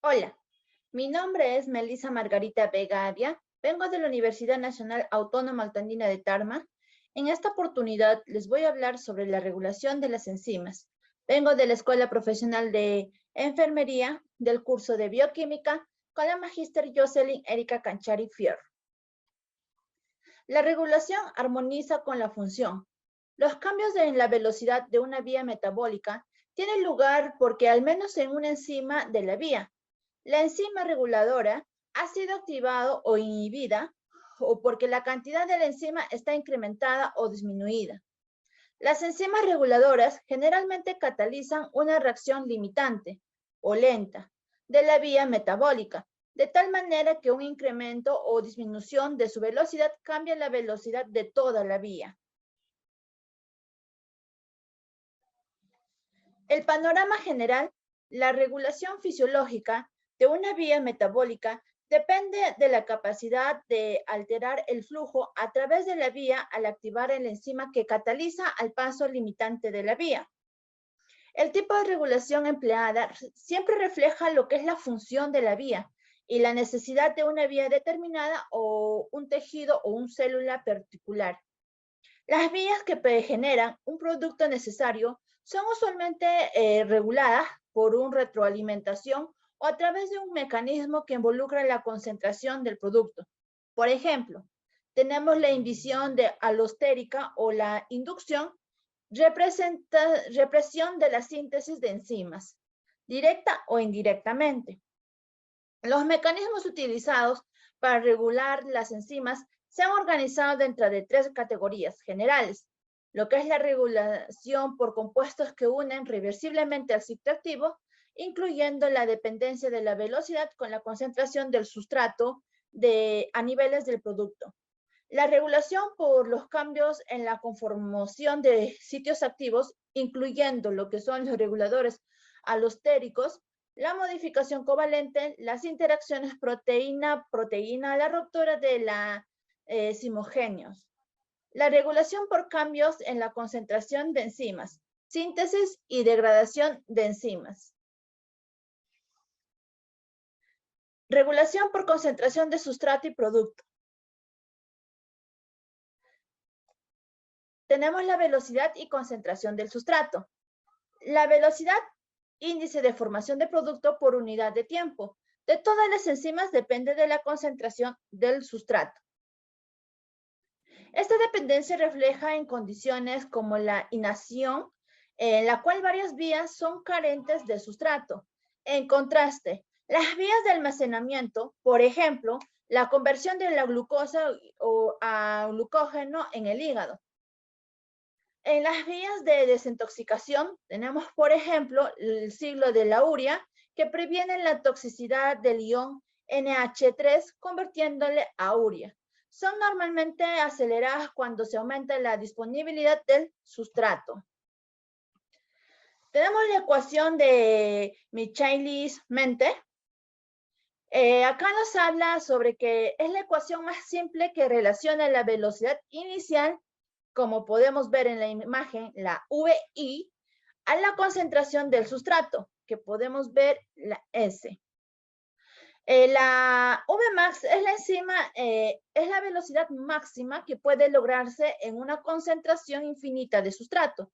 Hola, mi nombre es Melissa Margarita Vegadia. Vengo de la Universidad Nacional Autónoma Altandina de Tarma. En esta oportunidad les voy a hablar sobre la regulación de las enzimas. Vengo de la Escuela Profesional de Enfermería del curso de Bioquímica con la magíster Jocelyn Erika Canchari Fierro. La regulación armoniza con la función. Los cambios en la velocidad de una vía metabólica tienen lugar porque al menos en una enzima de la vía, la enzima reguladora ha sido activada o inhibida o porque la cantidad de la enzima está incrementada o disminuida. Las enzimas reguladoras generalmente catalizan una reacción limitante o lenta de la vía metabólica, de tal manera que un incremento o disminución de su velocidad cambia la velocidad de toda la vía. El panorama general, la regulación fisiológica de una vía metabólica depende de la capacidad de alterar el flujo a través de la vía al activar la enzima que cataliza al paso limitante de la vía. El tipo de regulación empleada siempre refleja lo que es la función de la vía y la necesidad de una vía determinada o un tejido o una célula particular. Las vías que generan un producto necesario son usualmente reguladas por una retroalimentación o a través de un mecanismo que involucra la concentración del producto. Por ejemplo, tenemos la inhibición de alostérica o la inducción, represión de la síntesis de enzimas, directa o indirectamente. Los mecanismos utilizados para regular las enzimas se han organizado dentro de tres categorías generales, lo que es la regulación por compuestos que unen reversiblemente al ciclo activo, incluyendo la dependencia de la velocidad con la concentración del sustrato a niveles del producto. La regulación por los cambios en la conformación de sitios activos, incluyendo lo que son los reguladores alostéricos, la modificación covalente, las interacciones proteína-proteína, la ruptura de la simogéneos. La regulación por cambios en la concentración de enzimas, síntesis y degradación de enzimas. Regulación por concentración de sustrato y producto. Tenemos la velocidad y concentración del sustrato. La velocidad, índice de formación de producto por unidad de tiempo. De todas las enzimas depende de la concentración del sustrato. Esta dependencia refleja en condiciones como la inacción, en la cual varias vías son carentes de sustrato. En contraste, las vías de almacenamiento, por ejemplo, la conversión de la glucosa a glucógeno en el hígado. En las vías de desintoxicación tenemos, por ejemplo, el ciclo de la urea, que previene la toxicidad del ion NH3 convirtiéndole a urea. Son normalmente aceleradas cuando se aumenta la disponibilidad del sustrato. Tenemos la ecuación de Michaelis-Mente. Acá nos habla sobre que es la ecuación más simple que relaciona la velocidad inicial, como podemos ver en la imagen, la VI, a la concentración del sustrato, que podemos ver la S. La Vmax es la enzima, es la velocidad máxima que puede lograrse en una concentración infinita de sustrato.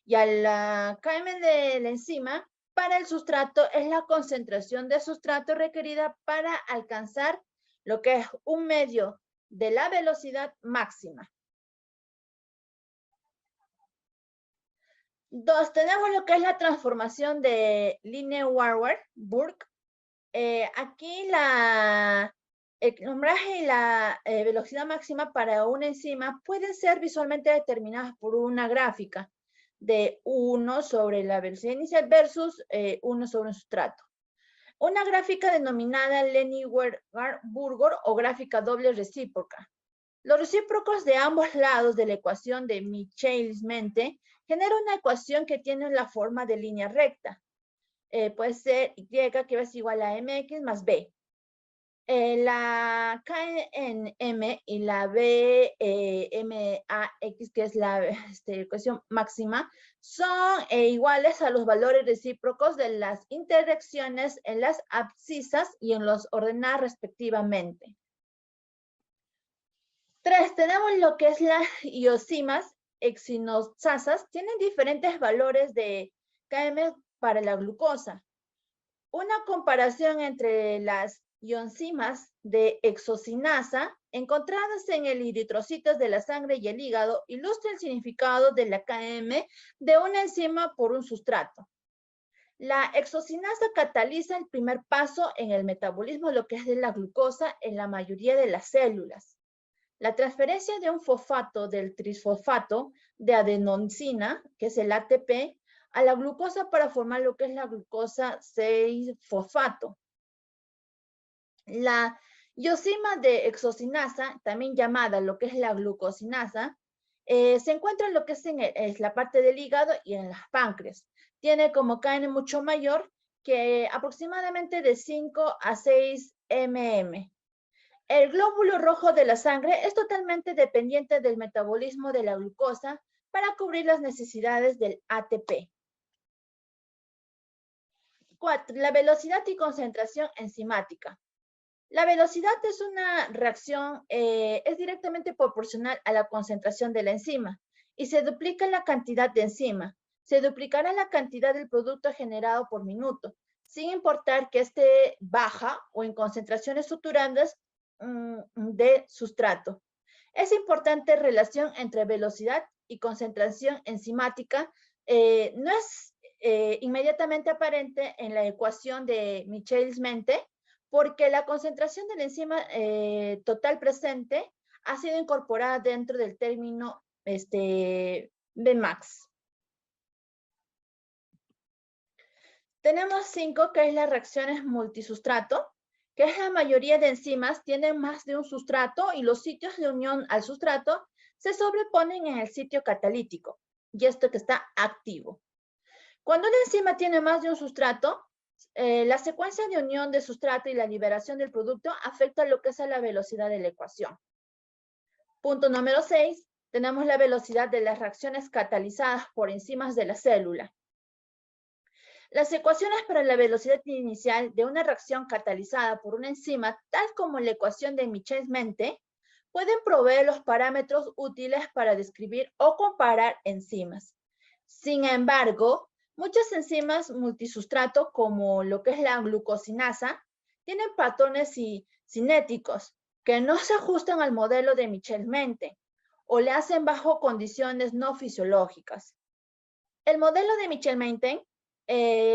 Y a la Km de la enzima para el sustrato es la concentración de sustrato requerida para alcanzar lo que es un medio de la velocidad máxima. Dos, tenemos lo que es la transformación de Lineweaver-Burke. Aquí el nombraje y la velocidad máxima para una enzima pueden ser visualmente determinadas por una gráfica de 1 sobre la velocidad inicial versus 1 sobre un sustrato. Una gráfica denominada Lineweaver-Burke o gráfica doble recíproca. Los recíprocos de ambos lados de la ecuación de Michaelis-Mente generan una ecuación que tiene la forma de línea recta. Puede ser y que es igual a mx más b. La KNM y la BMAX, que es la ecuación máxima, son iguales a los valores recíprocos de las interacciones en las abscisas y en los ordenadas respectivamente. 3. Tenemos lo que es las iosimas exinosasas. Tienen diferentes valores de KM para la glucosa. Una comparación entre las ionzimas de exocinasa encontradas en el eritrocitos de la sangre y el hígado ilustra el significado de la KM de una enzima por un sustrato. La exocinasa cataliza el primer paso en el metabolismo, lo que es de la glucosa en la mayoría de las células. La transferencia de un fosfato del trisfosfato de adenosina, que es el ATP, a la glucosa para formar lo que es la glucosa 6-fosfato. La iosima de exocinasa, también llamada lo que es la glucosinasa, se encuentra en lo que es la parte del hígado y en las páncreas. Tiene como KN mucho mayor, que aproximadamente de 5 a 6 mm. El glóbulo rojo de la sangre es totalmente dependiente del metabolismo de la glucosa para cubrir las necesidades del ATP. 4. La velocidad y concentración enzimática. La velocidad es una reacción, es directamente proporcional a la concentración de la enzima y se duplica la cantidad de enzima. Se duplicará la cantidad del producto generado por minuto, sin importar que esté baja o en concentraciones estructurantes de sustrato. Es importante relación entre velocidad y concentración enzimática. No es inmediatamente aparente en la ecuación de Michels-Mente, porque la concentración de la enzima total presente ha sido incorporada dentro del término Bmax. Tenemos 5, que es las reacciones multisustrato, que es la mayoría de enzimas tienen más de un sustrato y los sitios de unión al sustrato se sobreponen en el sitio catalítico, y esto que está activo. Cuando una enzima tiene más de un sustrato, la secuencia de unión de sustrato y la liberación del producto afecta lo que es a la velocidad de la ecuación. Punto número 6, tenemos la velocidad de las reacciones catalizadas por enzimas de la célula. Las ecuaciones para la velocidad inicial de una reacción catalizada por una enzima, tal como la ecuación de Michels-Mente, pueden proveer los parámetros útiles para describir o comparar enzimas. Sin embargo, muchas enzimas multisustrato, como lo que es la glucosinasa, tienen patrones cinéticos que no se ajustan al modelo de Michels-Mente o le hacen bajo condiciones no fisiológicas. El modelo de Michels-Mente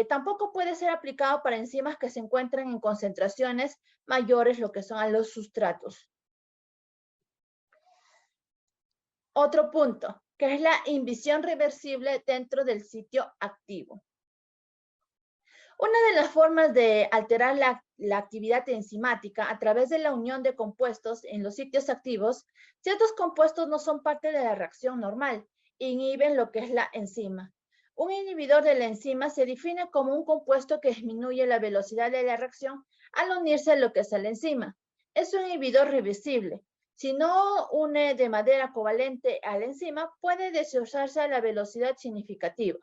tampoco puede ser aplicado para enzimas que se encuentran en concentraciones mayores, lo que son a los sustratos. Otro punto, que es la inhibición reversible dentro del sitio activo. Una de las formas de alterar la actividad enzimática a través de la unión de compuestos en los sitios activos, ciertos compuestos no son parte de la reacción normal, inhiben lo que es la enzima. Un inhibidor de la enzima se define como un compuesto que disminuye la velocidad de la reacción al unirse a lo que es la enzima. Es un inhibidor reversible. Si no une de manera covalente a la enzima, puede deslizarse a la velocidad significativa.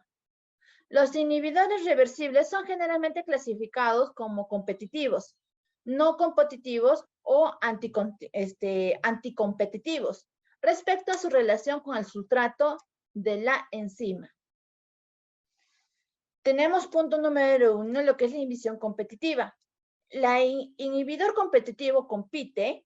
Los inhibidores reversibles son generalmente clasificados como competitivos, no competitivos o anticompetitivos respecto a su relación con el sustrato de la enzima. Tenemos punto número 1, lo que es la inhibición competitiva. El inhibidor competitivo compite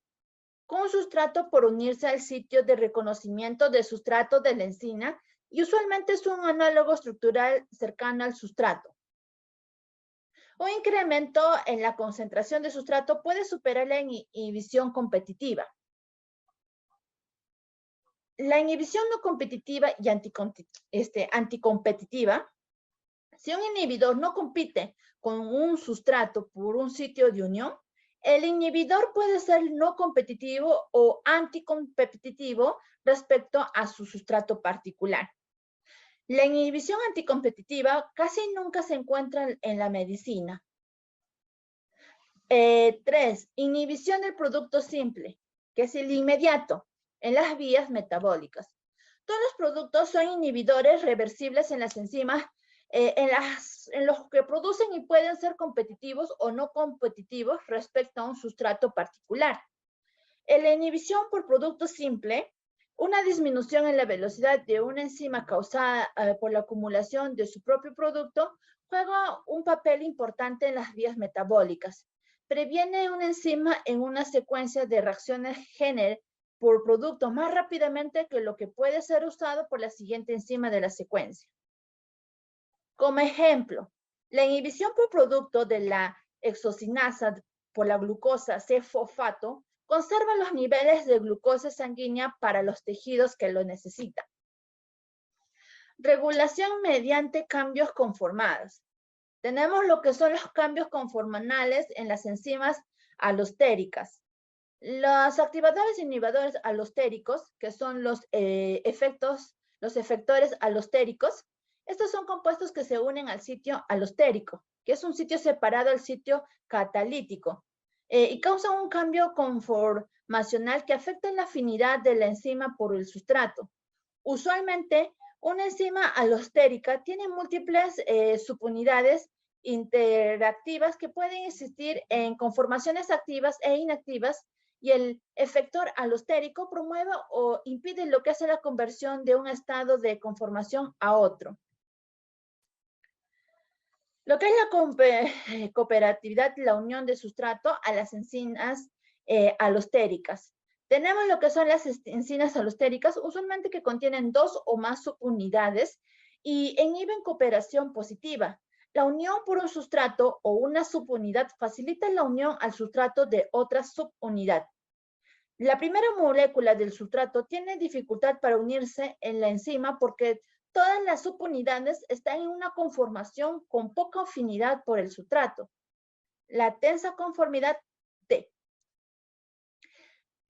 con un sustrato por unirse al sitio de reconocimiento de sustrato de la enzima y usualmente es un análogo estructural cercano al sustrato. Un incremento en la concentración de sustrato puede superar la inhibición competitiva. La inhibición no competitiva y anticompetitiva. Si un inhibidor no compite con un sustrato por un sitio de unión, el inhibidor puede ser no competitivo o anticompetitivo respecto a su sustrato particular. La inhibición anticompetitiva casi nunca se encuentra en la medicina. 3. Inhibición del producto simple, que es el inmediato, en las vías metabólicas. Todos los productos son inhibidores reversibles en las enzimas, en los que producen y pueden ser competitivos o no competitivos respecto a un sustrato particular. En la inhibición por producto simple, una disminución en la velocidad de una enzima causada por la acumulación de su propio producto juega un papel importante en las vías metabólicas. Previene una enzima en una secuencia de reacciones genere por producto más rápidamente que lo que puede ser usado por la siguiente enzima de la secuencia. Como ejemplo, la inhibición por producto de la hexocinasa por la glucosa C-fosfato conserva los niveles de glucosa sanguínea para los tejidos que lo necesitan. Regulación mediante cambios conformados. Tenemos lo que son los cambios conformacionales en las enzimas alostéricas. Los activadores e inhibidores alostéricos, que son los efectores alostéricos, estos son compuestos que se unen al sitio alostérico, que es un sitio separado al sitio catalítico, y causan un cambio conformacional que afecta en la afinidad de la enzima por el sustrato. Usualmente, una enzima alostérica tiene múltiples subunidades interactivas que pueden existir en conformaciones activas e inactivas, y el efector alostérico promueve o impide lo que hace la conversión de un estado de conformación a otro. Lo que es la cooperatividad, la unión de sustrato a las enzimas alostéricas. Tenemos lo que son las enzimas alostéricas, usualmente que contienen 2 o más subunidades y inhiben cooperación positiva. La unión por un sustrato o una subunidad facilita la unión al sustrato de otra subunidad. La primera molécula del sustrato tiene dificultad para unirse en la enzima porque todas las subunidades están en una conformación con poca afinidad por el sustrato. La tensa conformidad T.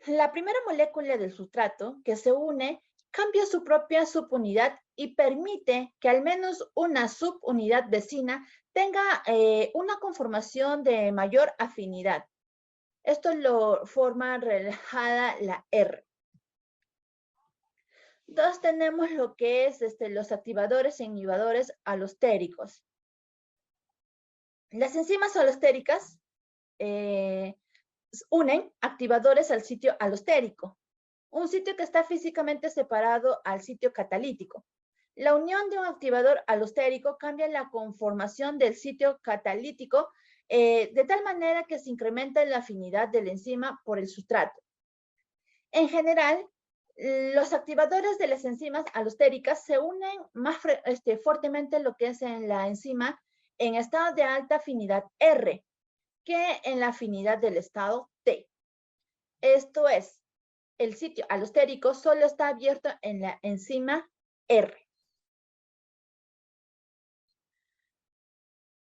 La primera molécula del sustrato que se une cambia su propia subunidad y permite que al menos una subunidad vecina tenga una conformación de mayor afinidad. Esto lo forma relajada la R. Entonces tenemos lo que es los activadores e inhibidores alostéricos. Las enzimas alostéricas unen activadores al sitio alostérico, un sitio que está físicamente separado al sitio catalítico. La unión de un activador alostérico cambia la conformación del sitio catalítico de tal manera que se incrementa la afinidad de la enzima por el sustrato. En general, los activadores de las enzimas alostéricas se unen más fuertemente lo que es en la enzima en estado de alta afinidad R que en la afinidad del estado T. Esto es, el sitio alostérico solo está abierto en la enzima R.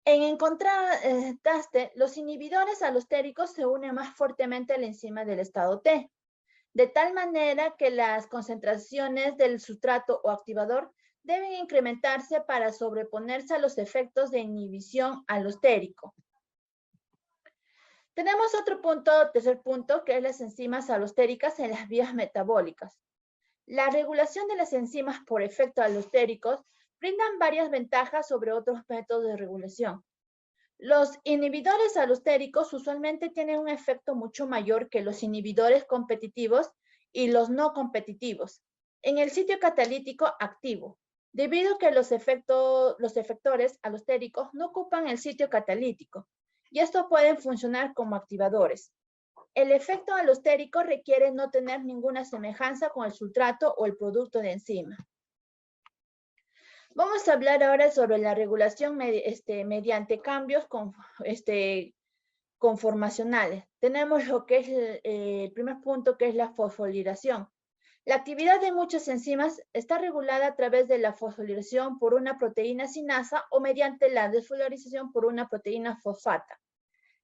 En contraste, los inhibidores alostéricos se unen más fuertemente a la enzima del estado T, de tal manera que las concentraciones del sustrato o activador deben incrementarse para sobreponerse a los efectos de inhibición alostérico. Tenemos otro punto, tercer punto, que es las enzimas alostéricas en las vías metabólicas. La regulación de las enzimas por efectos alostéricos brindan varias ventajas sobre otros métodos de regulación. Los inhibidores alostéricos usualmente tienen un efecto mucho mayor que los inhibidores competitivos y los no competitivos en el sitio catalítico activo, debido a que los efectores alostéricos no ocupan el sitio catalítico, y estos pueden funcionar como activadores. El efecto alostérico requiere no tener ninguna semejanza con el sustrato o el producto de enzima. Vamos a hablar ahora sobre la regulación mediante cambios conformacionales. Tenemos lo que es el primer punto, que es la fosforilación. La actividad de muchas enzimas está regulada a través de la fosforilación por una proteína sinasa o mediante la desfosforilación por una proteína fosfata.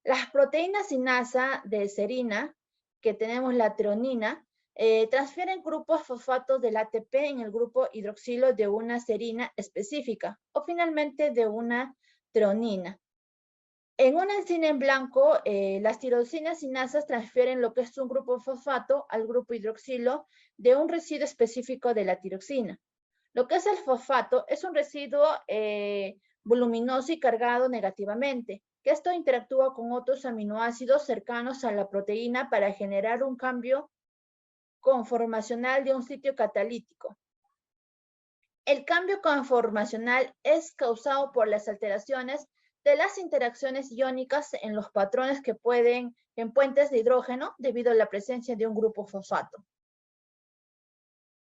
Las proteínas sinasa de serina, que tenemos la treonina, transfieren grupos fosfatos del ATP en el grupo hidroxilo de una serina específica o finalmente de una treonina. En una enzima en blanco, las tirosinas sinasas transfieren lo que es un grupo fosfato al grupo hidroxilo de un residuo específico de la tiroxina. Lo que es el fosfato es un residuo voluminoso y cargado negativamente, que esto interactúa con otros aminoácidos cercanos a la proteína para generar un cambio conformacional de un sitio catalítico. El cambio conformacional es causado por las alteraciones de las interacciones iónicas en los patrones en puentes de hidrógeno debido a la presencia de un grupo fosfato.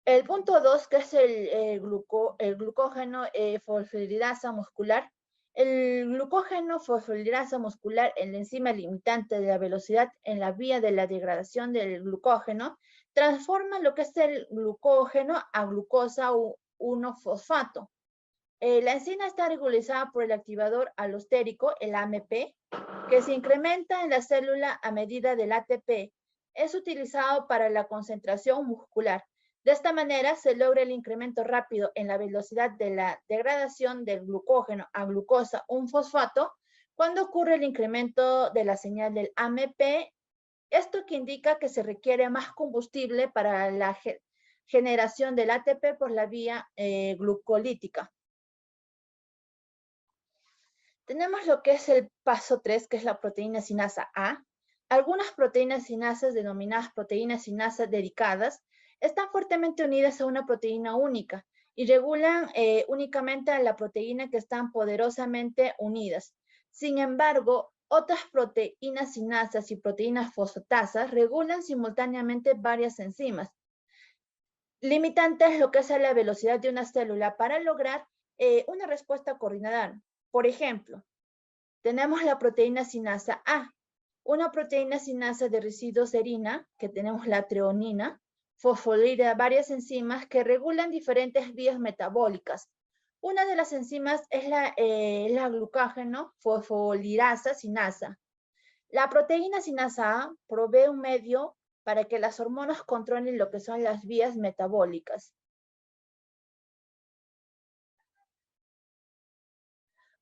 El punto 2, que es el glucógeno fosfolipasa muscular. El glucógeno fosfolipasa muscular, la enzima limitante de la velocidad en la vía de la degradación del glucógeno, transforma lo que es el glucógeno a glucosa 1-fosfato. La enzima está regularizada por el activador alostérico, el AMP, que se incrementa en la célula a medida del ATP. Es utilizado para la concentración muscular. De esta manera se logra el incremento rápido en la velocidad de la degradación del glucógeno a glucosa 1-fosfato cuando ocurre el incremento de la señal del AMP. Esto que indica que se requiere más combustible para la generación del ATP por la vía glucolítica. Tenemos lo que es el paso 3, que es la proteína sinasa A. Algunas proteínas sinasas, denominadas proteínas sinasas dedicadas, están fuertemente unidas a una proteína única y regulan únicamente a la proteína que están poderosamente unidas. Sin embargo, otras proteínas sinasas y proteínas fosfatasas regulan simultáneamente varias enzimas, limitantes lo que es la velocidad de una célula para lograr una respuesta coordinada. Por ejemplo, tenemos la proteína sinasa A, una proteína sinasa de residuos serina, que tenemos la treonina, fosfolida varias enzimas que regulan diferentes vías metabólicas. Una de las enzimas es la glucógeno fosfolirasa sinasa. La proteína sinasa A provee un medio para que las hormonas controlen lo que son las vías metabólicas.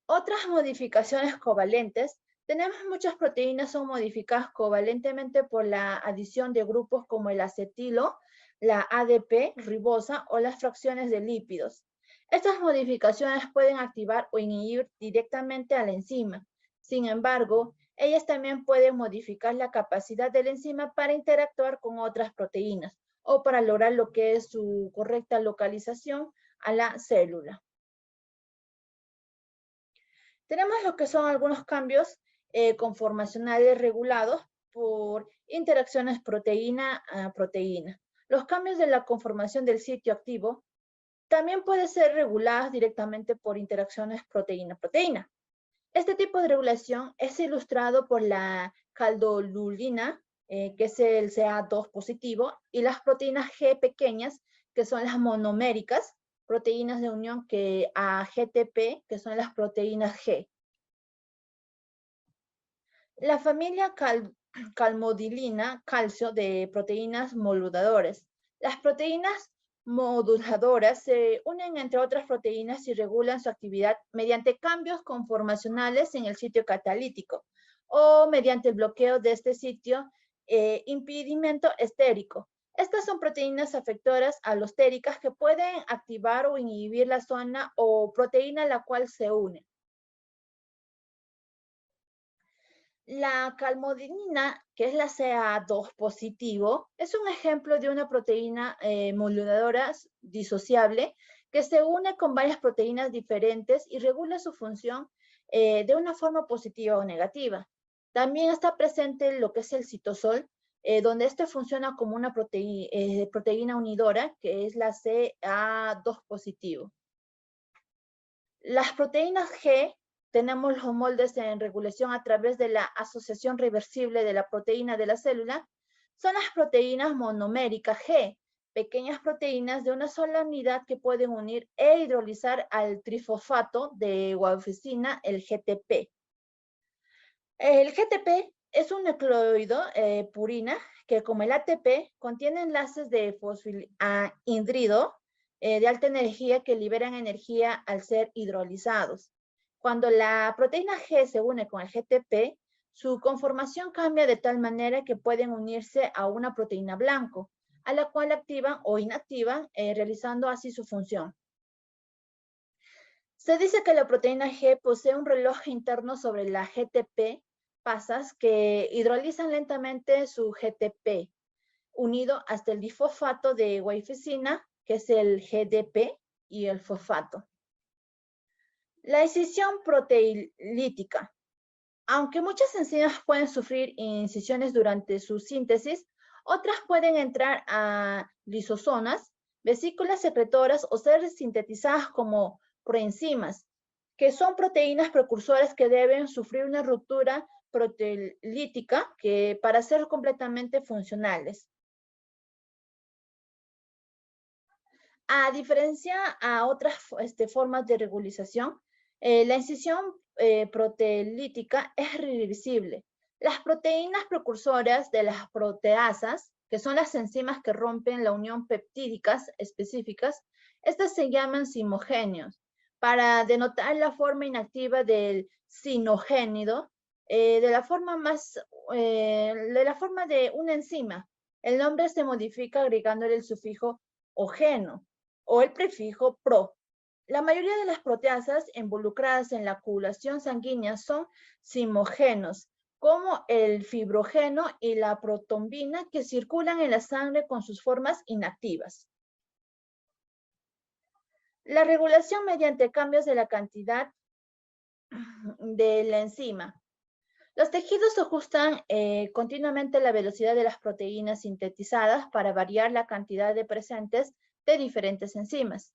Otras modificaciones covalentes. Tenemos muchas proteínas son modificadas covalentemente por la adición de grupos como el acetilo, la ADP, ribosa o las fracciones de lípidos. Estas modificaciones pueden activar o inhibir directamente a la enzima. Sin embargo, ellas también pueden modificar la capacidad de la enzima para interactuar con otras proteínas o para lograr lo que es su correcta localización a la célula. Tenemos lo que son algunos cambios conformacionales regulados por interacciones proteína a proteína. Los cambios de la conformación del sitio activo también pueden ser regulados directamente por interacciones proteína-proteína. Este tipo de regulación es ilustrado por la caldolulina, que es el CA2 positivo, y las proteínas G pequeñas, que son las monoméricas, proteínas de unión a GTP, que son las proteínas G. La familia calmodulina, calcio, de proteínas moduladoras. Las proteínas moduladoras se unen entre otras proteínas y regulan su actividad mediante cambios conformacionales en el sitio catalítico o mediante el bloqueo de este sitio impedimento estérico. Estas son proteínas afectoras alostéricas que pueden activar o inhibir la zona o proteína a la cual se une. La calmodulina, que es la CA2 positivo, es un ejemplo de una proteína moduladora disociable que se une con varias proteínas diferentes y regula su función de una forma positiva o negativa. También está presente lo que es el citosol, donde este funciona como una proteína unidora, que es la CA2 positivo. Las proteínas G, tenemos los moldes en regulación a través de la asociación reversible de la proteína de la célula, son las proteínas monoméricas G, pequeñas proteínas de una sola unidad que pueden unir e hidrolizar al trifosfato de guanfacina, el GTP. El GTP es un nucleóide purina que, como el ATP, contiene enlaces de fosfilahidrido de alta energía que liberan energía al ser hidrolizados. Cuando la proteína G se une con el GTP, su conformación cambia de tal manera que pueden unirse a una proteína blanco, a la cual activan o inactivan, realizando así su función. Se dice que la proteína G posee un reloj interno sobre la GTP pasas que hidrolizan lentamente su GTP, unido hasta el difosfato de guanfacina, que es el GDP, y el fosfato. La escisión proteolítica. Aunque muchas enzimas pueden sufrir incisiones durante su síntesis, otras pueden entrar a lisosomas, vesículas secretoras o ser sintetizadas como proenzimas, que son proteínas precursoras que deben sufrir una ruptura proteolítica para ser completamente funcionales. A diferencia a otras formas de regularización, la incisión proteolítica es reversible. Las proteínas precursoras de las proteasas, que son las enzimas que rompen la unión peptídicas específicas, estas se llaman simogéneos. Para denotar la forma inactiva del sinogénido, de la forma de una enzima, el nombre se modifica agregándole el sufijo ogeno o el prefijo pro. La mayoría de las proteasas involucradas en la coagulación sanguínea son simógenos, como el fibrogeno y la protombina, que circulan en la sangre con sus formas inactivas. La regulación mediante cambios de la cantidad de la enzima. Los tejidos ajustan continuamente la velocidad de las proteínas sintetizadas para variar la cantidad de presentes de diferentes enzimas.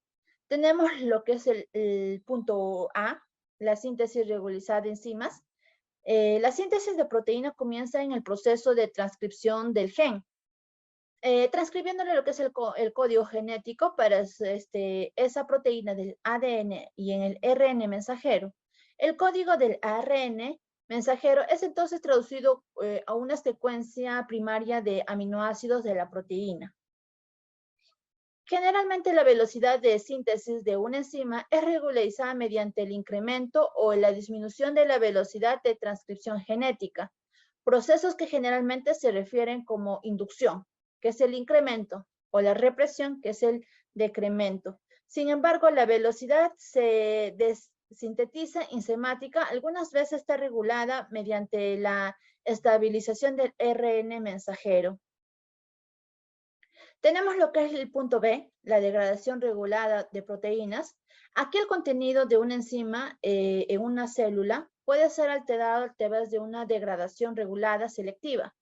Tenemos lo que es el punto A, la síntesis regularizada de enzimas. La síntesis de proteína comienza en el proceso de transcripción del gen, transcribiéndole lo que es el código genético para esa proteína del ADN y en el RN mensajero. El código del ARN mensajero es entonces traducido a una secuencia primaria de aminoácidos de la proteína. Generalmente la velocidad de síntesis de una enzima es regularizada mediante el incremento o la disminución de la velocidad de transcripción genética, procesos que generalmente se refieren como inducción, que es el incremento, o la represión, que es el decremento. Sin embargo, la velocidad sintetiza enzimática algunas veces está regulada mediante la estabilización del RN mensajero. Tenemos lo que es el punto B, la degradación regulada de proteínas. Aquí el contenido de una enzima en una célula puede ser alterado a través de una degradación regulada selectiva,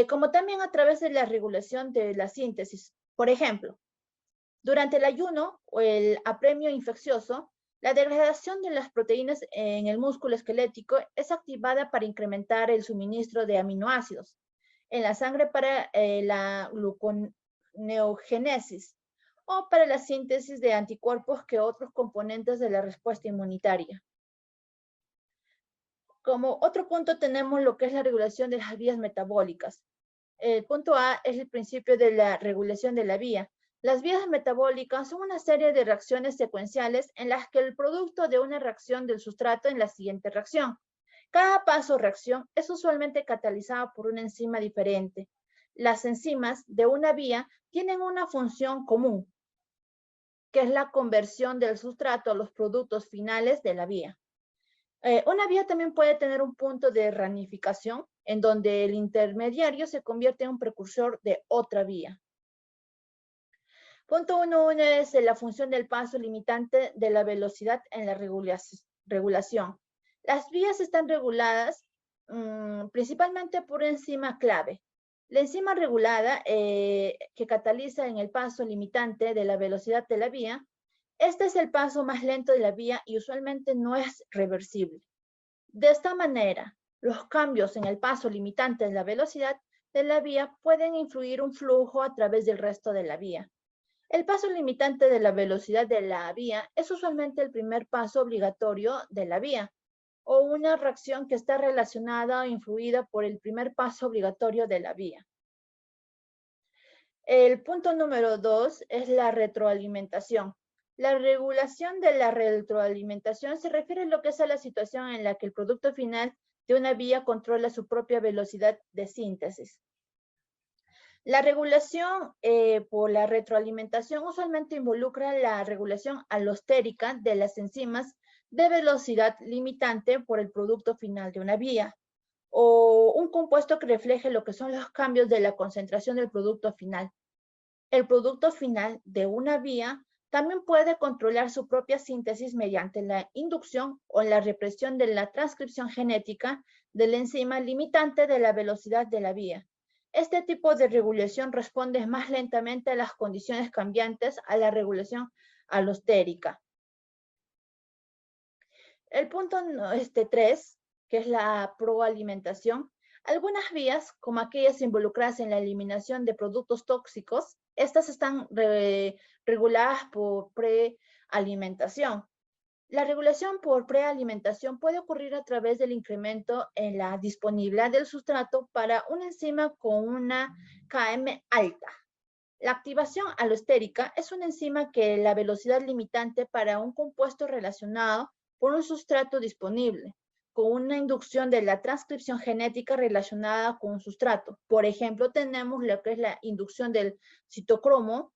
como también a través de la regulación de la síntesis. Por ejemplo, durante el ayuno o el apremio infeccioso, la degradación de las proteínas en el músculo esquelético es activada para incrementar el suministro de aminoácidos en la sangre para la gluconeogénesis o para la síntesis de anticuerpos que otros componentes de la respuesta inmunitaria. Como otro punto tenemos lo que es la regulación de las vías metabólicas. El punto A es el principio de la regulación de la vía. Las vías metabólicas son una serie de reacciones secuenciales en las que el producto de una reacción del sustrato en la siguiente reacción. Cada paso o reacción es usualmente catalizado por una enzima diferente. Las enzimas de una vía tienen una función común, que es la conversión del sustrato a los productos finales de la vía. Una vía también puede tener un punto de ramificación en donde el intermediario se convierte en un precursor de otra vía. Punto 1.1 es la función del paso limitante de la velocidad en la regulación. Las vías están reguladas principalmente por una enzima clave. La enzima regulada que cataliza en el paso limitante de la velocidad de la vía, este es el paso más lento de la vía y usualmente no es reversible. De esta manera, los cambios en el paso limitante de la velocidad de la vía pueden influir un flujo a través del resto de la vía. El paso limitante de la velocidad de la vía es usualmente el primer paso obligatorio de la vía, o una reacción que está relacionada o influida por el primer paso obligatorio de la vía. El punto número 2 es la retroalimentación. La regulación de la retroalimentación se refiere a lo que es a la situación en la que el producto final de una vía controla su propia velocidad de síntesis. La regulación por la retroalimentación usualmente involucra la regulación alostérica de las enzimas de velocidad limitante por el producto final de una vía, o un compuesto que refleje lo que son los cambios de la concentración del producto final. El producto final de una vía también puede controlar su propia síntesis mediante la inducción o la represión de la transcripción genética de la enzima limitante de la velocidad de la vía. Este tipo de regulación responde más lentamente a las condiciones cambiantes a la regulación alostérica. El punto 3, que es la proalimentación. Algunas vías, como aquellas involucradas en la eliminación de productos tóxicos, estas están reguladas por prealimentación. La regulación por prealimentación puede ocurrir a través del incremento en la disponibilidad del sustrato para una enzima con una Km alta. La activación alostérica es una enzima que la velocidad limitante para un compuesto relacionado por un sustrato disponible, con una inducción de la transcripción genética relacionada con un sustrato. Por ejemplo, tenemos lo que es la inducción del citocromo,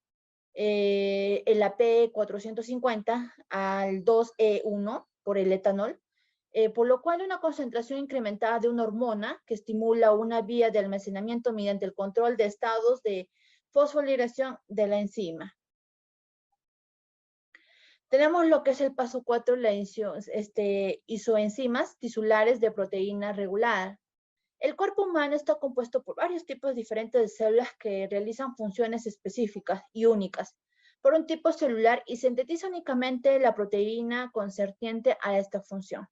el AP450 al 2E1 por el etanol, por lo cual una concentración incrementada de una hormona que estimula una vía de almacenamiento mediante el control de estados de fosforilación de la enzima. Tenemos lo que es el paso 4, la isoenzimas tisulares de proteína regulada. El cuerpo humano está compuesto por varios tipos diferentes de células que realizan funciones específicas y únicas por un tipo celular y sintetiza únicamente la proteína concerniente a esta función.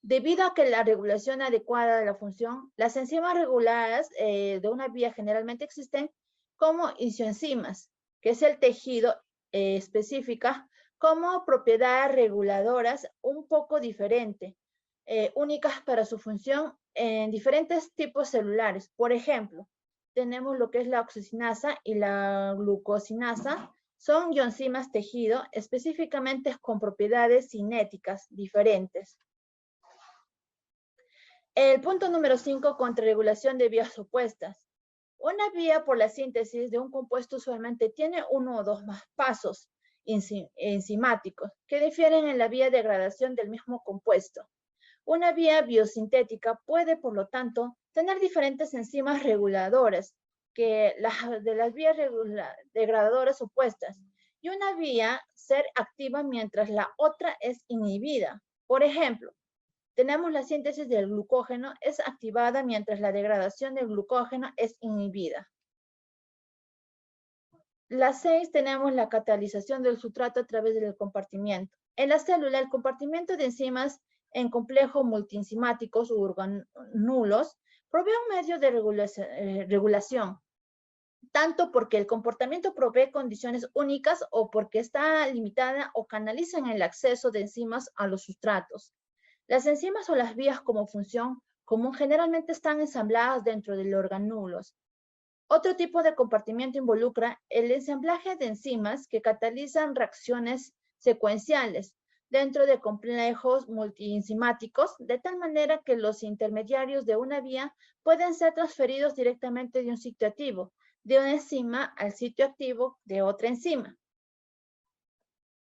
Debido a que la regulación adecuada de la función, las enzimas reguladas de una vía generalmente existen como isoenzimas, que es el tejido específica, como propiedades reguladoras un poco diferentes, únicas para su función en diferentes tipos celulares. Por ejemplo, tenemos lo que es la oxigenasa y la glucosinasa, son enzimas tejido específicamente con propiedades cinéticas diferentes. El punto número 5, contrarregulación de vías opuestas. Una vía por la síntesis de un compuesto usualmente tiene uno o dos más pasos enzimáticos que difieren en la vía de degradación del mismo compuesto. Una vía biosintética puede, por lo tanto, tener diferentes enzimas reguladoras que de las vías degradadoras opuestas y una vía ser activa mientras la otra es inhibida. Por ejemplo, tenemos la síntesis del glucógeno es activada mientras la degradación del glucógeno es inhibida. La 6 tenemos la catalización del sustrato a través del compartimiento. En la célula, el compartimiento de enzimas en complejos multienzimáticos u organulos provee un medio de regulación, tanto porque el comportamiento provee condiciones únicas o porque está limitada o canalizan el acceso de enzimas a los sustratos. Las enzimas o las vías como función común generalmente están ensambladas dentro de los organulos. Otro tipo de compartimiento involucra el ensamblaje de enzimas que catalizan reacciones secuenciales dentro de complejos multienzimáticos, de tal manera que los intermediarios de una vía pueden ser transferidos directamente de un sitio activo, de una enzima al sitio activo de otra enzima,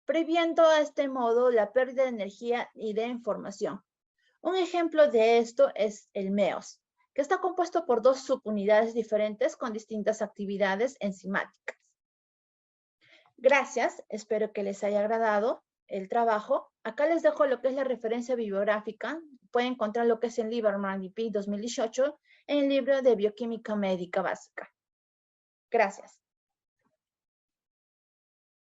previendo a este modo la pérdida de energía y de información. Un ejemplo de esto es el MEOS, que está compuesto por dos subunidades diferentes con distintas actividades enzimáticas. Gracias, espero que les haya agradado el trabajo. Acá les dejo lo que es la referencia bibliográfica. Pueden encontrar lo que es el Lieberman BP 2018 en el libro de Bioquímica Médica Básica. Gracias.